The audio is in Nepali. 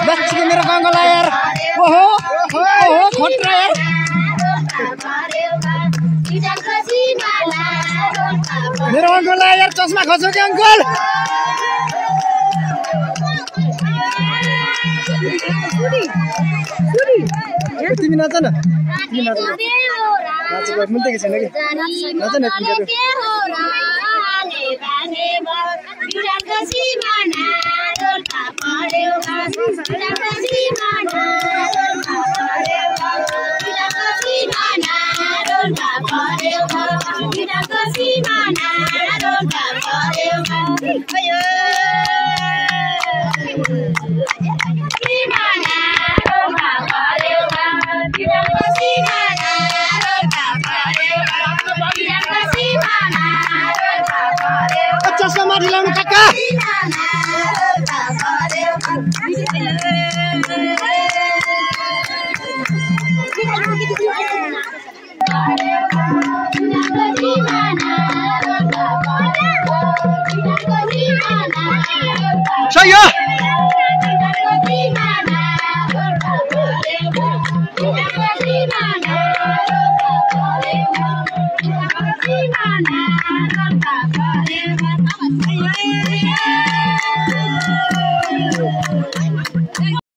बच्ची मेरो गङ्गला यार ओहो ओहो खतरा यार मेरो अङ्कललाई यार चस्मा खोज्नु कि अङ्कल तिमी नाच न तिमी नाच नाचेको मिल्दै छैन कि नाच न चस्मा माथि लाउनु काका सही हो